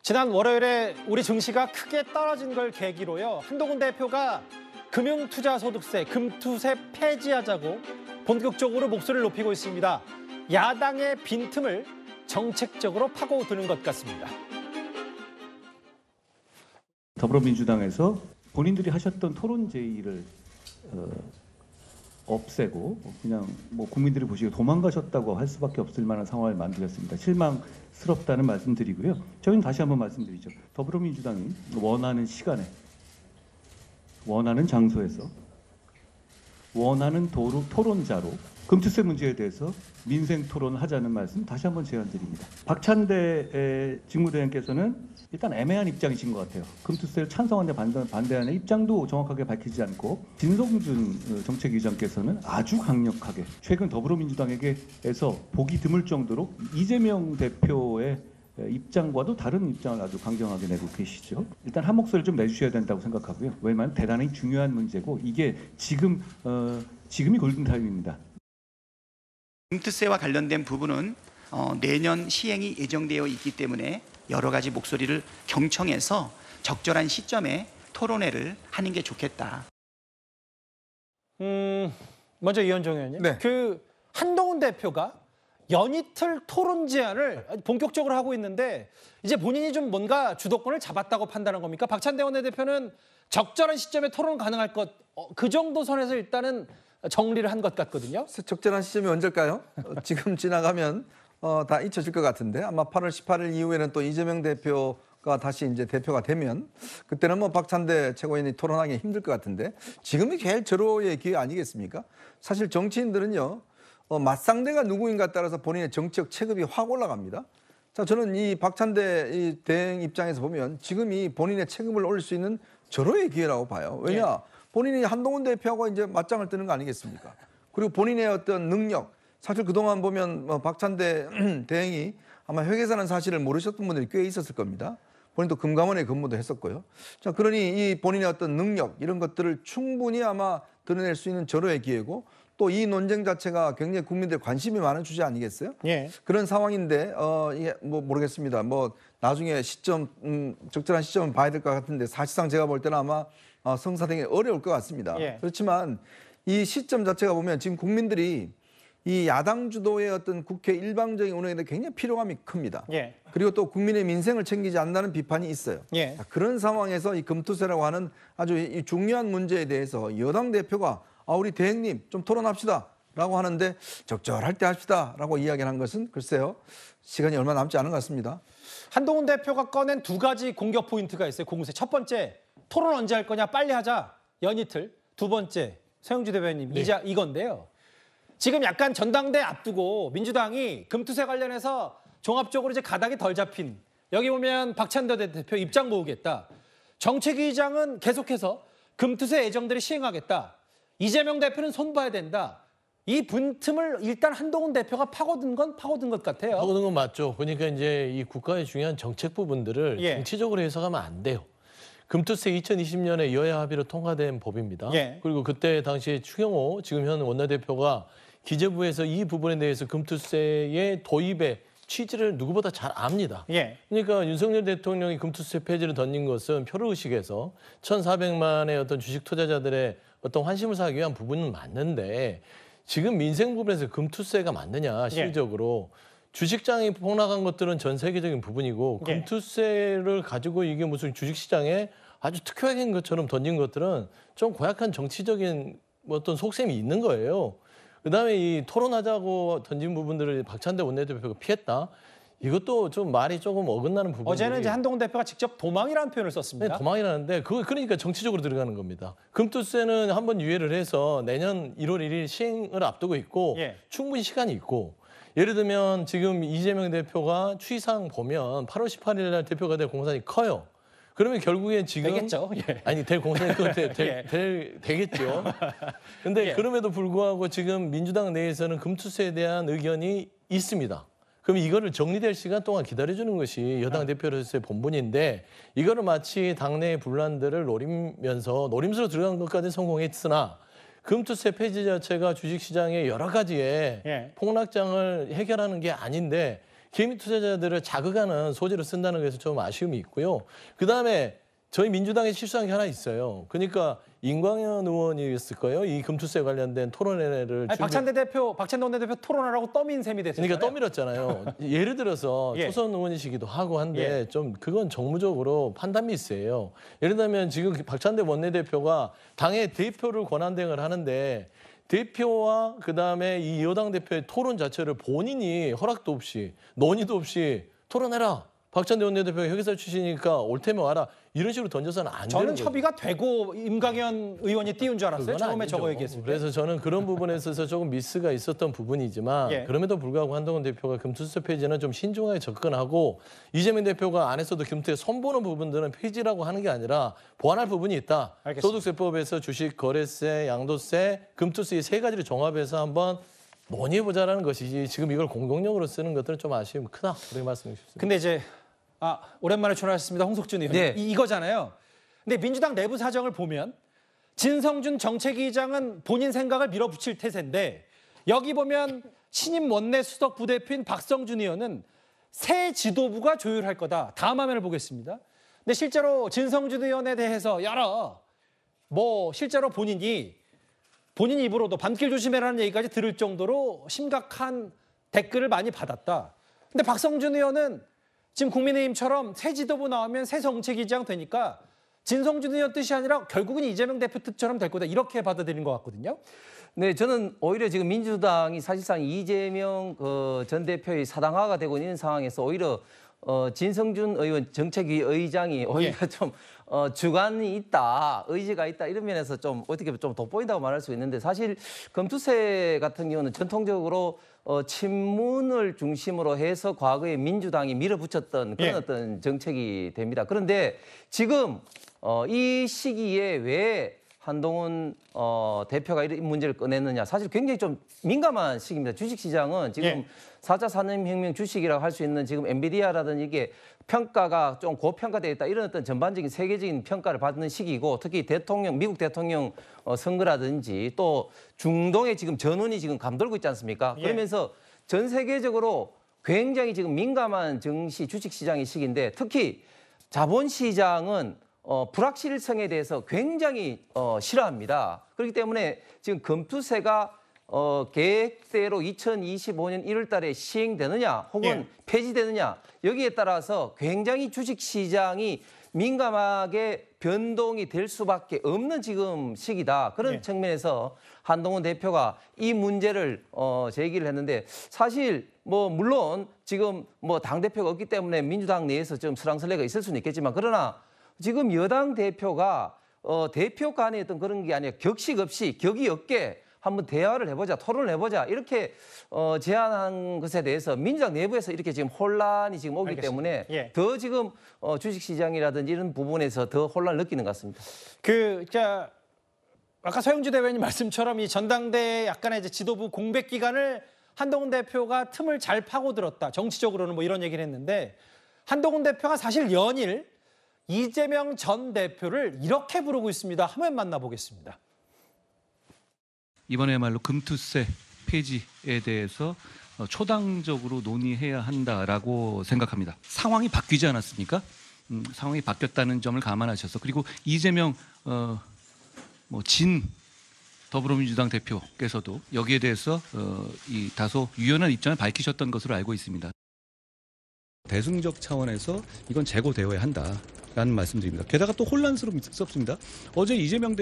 지난 월요일에 우리 증시가 크게 떨어진 걸 계기로요. 한동훈 대표가 금융투자소득세, 금투세 폐지하자고 본격적으로 목소리를 높이고 있습니다. 야당의 빈틈을 정책적으로 파고드는 것 같습니다. 더불어민주당에서 본인들이 하셨던 토론 제의를 없애고 그냥 국민들이 보시기에 도망가셨다고 할 수밖에 없을 만한 상황을 만들었습니다. 실망스럽다는 말씀드리고요. 저희는 다시 한번 말씀드리죠. 더불어민주당이 원하는 시간에, 원하는 장소에서, 원하는 토론자로 금투세 문제에 대해서 민생 토론하자는 말씀 다시 한번 제안드립니다. 박찬대 직무대행께서는 일단 애매한 입장이신 것 같아요. 금투세를 찬성하는데 반대하는 입장도 정확하게 밝히지 않고, 진성준 정책위원장께서는 아주 강력하게 최근 더불어민주당에게서 보기 드물 정도로 이재명 대표의 입장과도 다른 입장을 아주 강경하게 내고 계시죠. 일단 한 목소리를 좀 내주셔야 된다고 생각하고요. 왜냐하면 대단히 중요한 문제고 이게 지금이 골든타임입니다. 금투세와 관련된 부분은 내년 시행이 예정되어 있기 때문에 여러 가지 목소리를 경청해서 적절한 시점에 토론회를 하는 게 좋겠다. 먼저 이현정 의원님. 네. 한동훈 대표가 연이틀 토론 제안을 본격적으로 하고 있는데 이제 본인이 좀 뭔가 주도권을 잡았다고 판단한 겁니까? 박찬대 원내대표는 적절한 시점에 토론 가능할 것, 그 정도 선에서 일단은 정리를 한 것 같거든요. 적절한 시점이 언제일까요? 지금 지나가면 다 잊혀질 것 같은데, 아마 8월 18일 이후에는 또 이재명 대표가 다시 이제 대표가 되면 그때는 박찬대 최고위원이 토론하기 힘들 것 같은데, 지금이 제일 절호의 기회 아니겠습니까? 사실 정치인들은요, 맞상대가 누구인가에 따라서 본인의 정치적 체급이 확 올라갑니다. 자, 저는 이 박찬대 이 대행 입장에서 보면 지금이 본인의 체급을 올릴 수 있는 절호의 기회라고 봐요. 왜냐? 본인이 한동훈 대표하고 이제 맞짱을 뜨는 거 아니겠습니까? 그리고 본인의 어떤 능력, 사실 그동안 보면 박찬대 대행이 아마 회계사는 사실을 모르셨던 분들이 꽤 있었을 겁니다. 본인도 금감원에 근무도 했었고요. 자, 그러니 이 본인의 어떤 능력, 이런 것들을 충분히 아마 드러낼 수 있는 절호의 기회고, 또 이 논쟁 자체가 굉장히 국민들 관심이 많은 주제 아니겠어요? 예. 그런 상황인데 이게 모르겠습니다. 나중에 적절한 시점은 봐야 될 것 같은데, 사실상 제가 볼 때는 아마 성사되기 어려울 것 같습니다. 예. 그렇지만 이 시점 자체가 보면 지금 국민들이 이 야당 주도의 어떤 국회 일방적인 운영에 대해 굉장히 필요감이 큽니다. 예. 그리고 또 국민의 민생을 챙기지 않는다는 비판이 있어요. 예. 그런 상황에서 이 금투세라고 하는 아주 이 중요한 문제에 대해서 여당 대표가 우리 대행님 좀 토론합시다 라고 하는데, 적절할 때 합시다 라고 이야기를 한 것은 글쎄요, 시간이 얼마 남지 않은 것 같습니다. 한동훈 대표가 꺼낸 두 가지 공격 포인트가 있어요. 공세. 첫 번째, 토론 언제 할 거냐, 빨리 하자, 연이틀. 두 번째, 서영주 대변인, 이건데요. 지금 약간 전당대 앞두고 민주당이 금투세 관련해서 종합적으로 이제 가닥이 덜 잡힌, 여기 보면 박찬대 대표 입장 모으겠다. 정책위의장은 계속해서 금투세 예정들을 시행하겠다. 이재명 대표는 손봐야 된다. 이 빈틈을 일단 한동훈 대표가 파고든 것 같아요. 파고든 건 맞죠. 그러니까 이제 이 국가의 중요한 정책 부분들을 정치적으로 해석하면 안 돼요. 금투세 2020년에 여야 합의로 통과된 법입니다. 그리고 그때 당시에 추경호 지금 현 원내대표가 기재부에서 이 부분에 대해서 금투세의 도입의 취지를 누구보다 잘 압니다. 그러니까 윤석열 대통령이 금투세 폐지를 던진 것은 표류의식에서 1,400만의 어떤 주식 투자자들의 어떤 환심을 사기 위한 부분은 맞는데, 지금 민생 부분에서 금투세가 맞느냐, 실질적으로. 주식장이 폭락한 것들은 전 세계적인 부분이고, 금투세를 가지고 이게 무슨 주식시장에 아주 특효약인 것처럼 던진 것들은 좀 고약한 정치적인 어떤 속셈이 있는 거예요. 그다음에 이 토론하자고 던진 부분들을 박찬대 원내대표가 피했다. 이것도 좀 말이 조금 어긋나는 부분이. 어제는 이제 한동훈 대표가 직접 도망이라는 표현을 썼습니다. 네, 도망이라는데 그러니까 정치적으로 들어가는 겁니다. 금투세는 한번 유예를 해서 내년 1월 1일 시행을 앞두고 있고 충분히 시간이 있고, 예를 들면 지금 이재명 대표가 추이상 보면 8월 18일 날 대표가 될 공산이 커요. 그러면 결국엔 지금 되겠죠. 아니 될 공산이 되겠죠. 근데 그럼에도 불구하고 지금 민주당 내에서는 금투세에 대한 의견이 있습니다. 그럼 이거를 정리될 시간 동안 기다려주는 것이 여당 대표로서의 본분인데, 이거를 마치 당내의 분란들을 노림수로 들어간 것까지 성공했으나, 금투세 폐지 자체가 주식시장의 여러 가지의 폭락장을 해결하는 게 아닌데, 개미 투자자들을 자극하는 소재로 쓴다는 것에서 좀 아쉬움이 있고요. 그다음에 저희 민주당이 실수한 게 하나 있어요. 그러니까 임광현 의원이었을 거예요. 이 금투세 관련된 토론회를 박찬대 원내대표 토론하라고 떠민 셈이 됐어요. 그러니까 떠밀었잖아요. 예를 들어서 예. 초선 의원이시기도 하고 한데 예. 좀 그건 정무적으로 판단 미스예요. 예를 들면 지금 박찬대 원내대표가 당의 대표를 권한대행을 하는데 대표와 그다음에 이 여당 대표의 토론 자체를 본인이 허락도 없이 논의도 없이 토론해라. 박찬대 원내대표가 혁의사 출신이니까 올 테면 와라. 이런 식으로 던져서는 안 되는 저는 거죠. 협의가 되고 임광현 의원이 띄운 줄 알았어요. 처음에 아니죠. 저거 얘기했을 때. 그래서 저는 그런 부분에 있어서 조금 미스가 있었던 부분이지만 예. 그럼에도 불구하고 한동훈 대표가 금투세 폐지는 좀 신중하게 접근하고 이재명 대표가 안에서도 금투에 손보는 부분들은 폐지라고 하는 게 아니라 보완할 부분이 있다. 알겠습니다. 소득세법에서 주식, 거래세, 양도세, 금투세 이 세 가지를 종합해서 한번 논의해보자라는 것이지 지금 이걸 공동령으로 쓰는 것들은 좀 아쉬움이 크다. 그렇게 말씀드리고 싶습니다. 근데 이제 오랜만에 전화하셨습니다. 홍석준 의원. 네. 이거잖아요. 근데 민주당 내부 사정을 보면 진성준 정책위의장은 본인 생각을 밀어붙일 태세인데 여기 보면 신임 원내 수석 부대표인 박성준 의원은 새 지도부가 조율할 거다. 다음 화면을 보겠습니다. 근데 실제로 진성준 의원에 대해서 실제로 본인 입으로도 밤길 조심해라는 얘기까지 들을 정도로 심각한 댓글을 많이 받았다. 근데 박성준 의원은 지금 국민의힘처럼 새 지도부 나오면 새 정책위의장 되니까 진성준 의원 뜻이 아니라 결국은 이재명 대표 뜻처럼 될 거다. 이렇게 받아들인 것 같거든요. 네, 저는 오히려 지금 민주당이 사실상 이재명 전 대표의 사당화가 되고 있는 상황에서 오히려 진성준 의원 정책위 의장이 오히려 좀 주관이 있다, 의지가 있다 이런 면에서 좀 어떻게 보면 좀 돋보인다고 말할 수 있는데 사실 금투세 같은 경우는 전통적으로 친문을 중심으로 해서 과거에 민주당이 밀어붙였던 그런 어떤 정책이 됩니다. 그런데 지금 이 시기에 왜 한동훈 대표가 이런 문제를 꺼냈느냐. 사실 굉장히 좀 민감한 시기입니다. 주식시장은 지금 4차 산업혁명 주식이라고 할 수 있는 지금 엔비디아라든지 이게 평가가 좀 고평가되어 있다. 이런 어떤 전반적인 세계적인 평가를 받는 시기이고 특히 미국 대통령 선거라든지 또 중동의 지금 전운이 지금 감돌고 있지 않습니까? 그러면서 전 세계적으로 굉장히 지금 민감한 주식시장의 시기인데 특히 자본시장은 불확실성에 대해서 굉장히 싫어합니다. 그렇기 때문에 지금 금투세가 계획대로 2025년 1월 달에 시행되느냐 혹은 폐지되느냐 여기에 따라서 굉장히 주식시장이 민감하게 변동이 될 수밖에 없는 지금 시기다. 그런 측면에서 한동훈 대표가 이 문제를 제기를 했는데 사실 물론 지금 당대표가 없기 때문에 민주당 내에서 좀 설랑설레가 있을 수는 있겠지만 그러나 지금 여당 대표가 대표 간의 어떤 그런 게 아니라 격식 없이 격이 없게 한번 대화를 해보자, 토론을 해보자 이렇게 제안한 것에 대해서 민주당 내부에서 이렇게 지금 혼란이 지금 오기 때문에 더 지금 주식시장이라든지 이런 부분에서 더 혼란을 느끼는 것 같습니다. 아까 서영주 대변인 말씀처럼 이 전당대 약간의 이제 지도부 공백 기간을 한동훈 대표가 틈을 잘 파고들었다. 정치적으로는 이런 얘기를 했는데 한동훈 대표가 사실 연일 이재명 전 대표를 이렇게 부르고 있습니다. 화면 만나보겠습니다. 이번에야말로 금투세 폐지에 대해서 초당적으로 논의해야 한다라고 생각합니다. 상황이 바뀌지 않았습니까? 상황이 바뀌었다는 점을 감안하셔서 그리고 이재명 진 더불어민주당 대표께서도 여기에 대해서 이 다소 유연한 입장을 밝히셨던 것으로 알고 있습니다. 대승적 차원에서 이건 재고되어야 한다라는 말씀드립니다. 게다가 또 혼란스럽습니다. 어제 이재명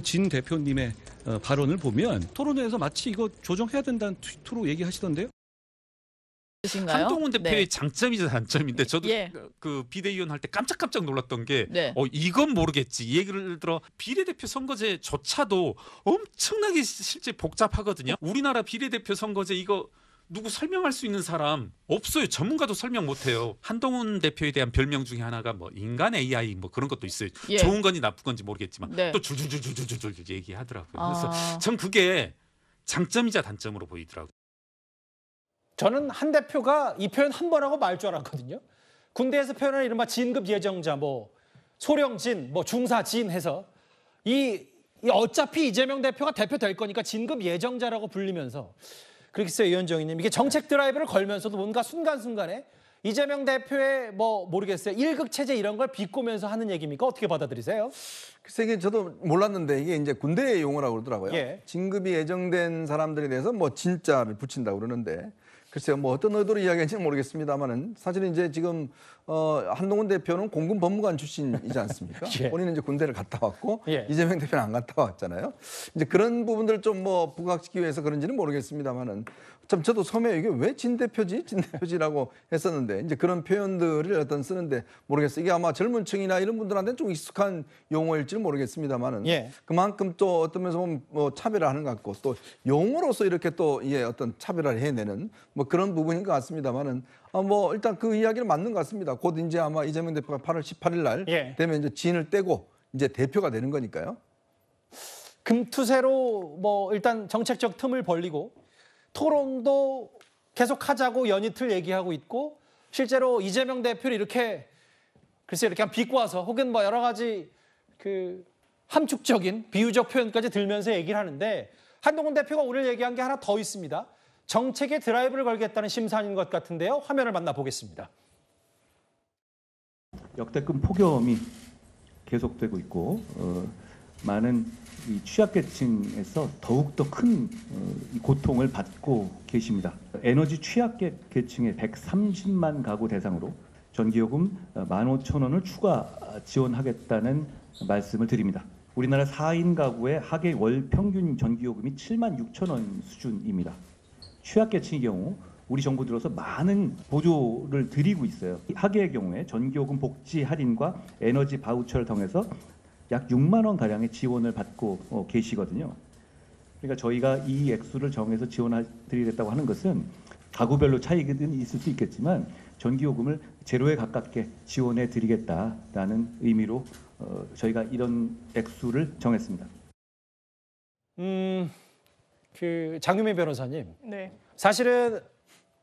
진 대표님의 발언을 보면 토론회에서 마치 이거 조정해야 된다는 투로 얘기하시던데요. 한동훈 대표의 장점이자 단점인데 저도 그 비대위원 할 때 깜짝깜짝 놀랐던 게 이건 모르겠지. 예를 들어 비례대표 선거제조차도 엄청나게 실제 복잡하거든요. 우리나라 비례대표 선거제 이거 누구 설명할 수 있는 사람 없어요. 전문가도 설명 못해요. 한동훈 대표에 대한 별명 중에 하나가 인간 AI 그런 것도 있어요. 좋은 건지 나쁜 건지 모르겠지만 또 줄줄줄줄줄줄 얘기하더라고요. 그래서 전 그게 장점이자 단점으로 보이더라고요. 저는 한 대표가 이 표현 한 번 하고 말 줄 알았거든요. 군대에서 표현하는 이른바 진급 예정자, 소령진, 중사진 해서 이 어차피 이재명 대표가 대표 될 거니까 진급 예정자라고 불리면서 그렇겠어요, 이현정님. 이게 정책 드라이브를 걸면서도 뭔가 순간순간에 이재명 대표의 뭐 모르겠어요. 일극 체제 이런 걸 비꼬면서 하는 얘기입니까? 어떻게 받아들이세요? 글쎄 이게 저도 몰랐는데 이게 이제 군대의 용어라고 그러더라고요. 예. 진급이 예정된 사람들에 대해서 뭐 진짜를 붙인다고 그러는데 글쎄요 뭐 어떤 의도로 이야기하는지는 모르겠습니다만은 사실은 이제 지금 한동훈 대표는 공군 법무관 출신이지 않습니까? 예. 본인은 이제 군대를 갔다 왔고 예. 이재명 대표는 안 갔다 왔잖아요. 이제 그런 부분들을 좀 뭐 부각시키기 위해서 그런지는 모르겠습니다만은 참 저도 처음에 이게 왜 진 대표지라고 했었는데 이제 그런 표현들을 어떤 쓰는데 모르겠어요. 이게 아마 젊은 층이나 이런 분들한테는 좀 익숙한 용어일지는 모르겠습니다만은 예. 그만큼 또 어떤 면에서 보면 뭐 차별을 하는 것 같고 또 용어로서 이렇게 또 이게 어떤 차별을 해내는 뭐 그런 부분인 것 같습니다만은 뭐 일단 그 이야기는 맞는 것 같습니다. 곧 이제 아마 이재명 대표가 8월 18일 날 예. 되면 이제 진을 떼고 이제 대표가 되는 거니까요. 금투세로 뭐 일단 정책적 틈을 벌리고 토론도 계속하자고 연이틀 얘기하고 있고 실제로 이재명 대표를 이렇게 글쎄 이렇게 비꼬아서 혹은 뭐 여러 가지 그 함축적인 비유적 표현까지 들면서 얘기를 하는데 한동훈 대표가 오늘 얘기한 게 하나 더 있습니다. 정책에 드라이브를 걸겠다는 심산인 것 같은데요. 화면을 만나보겠습니다. 역대급 폭염이 계속되고 있고 많은 이 취약계층에서 더욱더 큰 고통을 받고 계십니다. 에너지 취약계층의 130만 가구 대상으로 전기요금 15,000원을 추가 지원하겠다는 말씀을 드립니다. 우리나라 4인 가구의 하계 월 평균 전기요금이 76,000원 수준입니다. 취약계층의 경우 우리 정부 들어서 많은 보조를 드리고 있어요. 하계의 경우에 전기요금 복지 할인과 에너지 바우처를 통해서 약 6만 원 가량의 지원을 받고 계시거든요. 그러니까 저희가 이 액수를 정해서 지원드리겠다고 하는 것은 가구별로 차이는 있을 수 있겠지만 전기요금을 제로에 가깝게 지원해 드리겠다라는 의미로 저희가 이런 액수를 정했습니다. 그 장유미 변호사님, 네. 사실은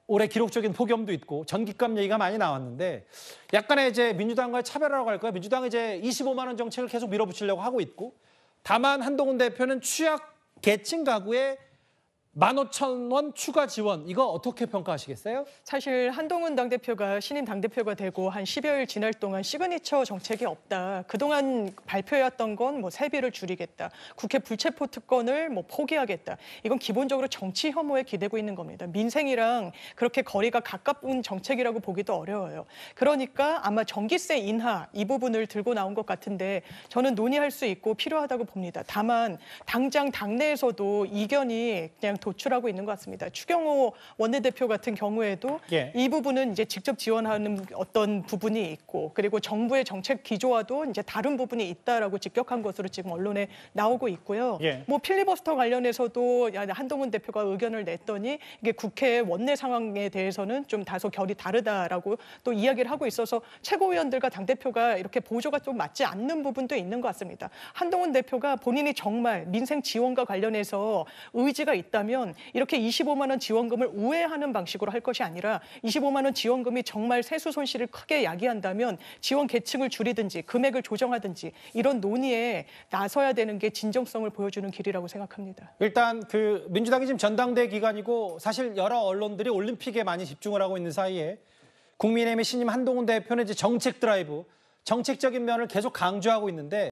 올해 기록적인 폭염도 있고 전기값 얘기가 많이 나왔는데 약간의 이제 민주당과의 차별화라고 할까요? 민주당이 이제 25만 원 정책을 계속 밀어붙이려고 하고 있고 다만 한동훈 대표는 취약 계층 가구에 15,000원 추가 지원, 이거 어떻게 평가하시겠어요? 사실 한동훈 당대표가 신임 당대표가 되고 한 10여일 지날 동안 시그니처 정책이 없다. 그동안 발표해왔던 건 뭐 세비를 줄이겠다. 국회 불체포 특권을 뭐 포기하겠다. 이건 기본적으로 정치 혐오에 기대고 있는 겁니다. 민생이랑 그렇게 거리가 가까운 정책이라고 보기도 어려워요. 그러니까 아마 전기세 인하 이 부분을 들고 나온 것 같은데 저는 논의할 수 있고 필요하다고 봅니다. 다만 당장 당내에서도 이견이 그냥 도출하고 있는 것 같습니다. 추경호 원내대표 같은 경우에도 예. 이 부분은 이제 직접 지원하는 어떤 부분이 있고 그리고 정부의 정책 기조와도 이제 다른 부분이 있다라고 직격한 것으로 지금 언론에 나오고 있고요. 예. 뭐 필리버스터 관련해서도 한동훈 대표가 의견을 냈더니 이게 국회 원내 상황에 대해서는 좀 다소 결이 다르다라고 또 이야기를 하고 있어서 최고위원들과 당대표가 이렇게 보조가 좀 맞지 않는 부분도 있는 것 같습니다. 한동훈 대표가 본인이 정말 민생 지원과 관련해서 의지가 있다면 이렇게 25만 원 지원금을 우회하는 방식으로 할 것이 아니라 25만 원 지원금이 정말 세수 손실을 크게 야기한다면 지원 계층을 줄이든지 금액을 조정하든지 이런 논의에 나서야 되는 게 진정성을 보여주는 길이라고 생각합니다. 일단 그 민주당이 지금 전당대 기간이고 사실 여러 언론들이 올림픽에 많이 집중을 하고 있는 사이에 국민의힘의 신임 한동훈 대표는 이제 정책 드라이브, 정책적인 면을 계속 강조하고 있는데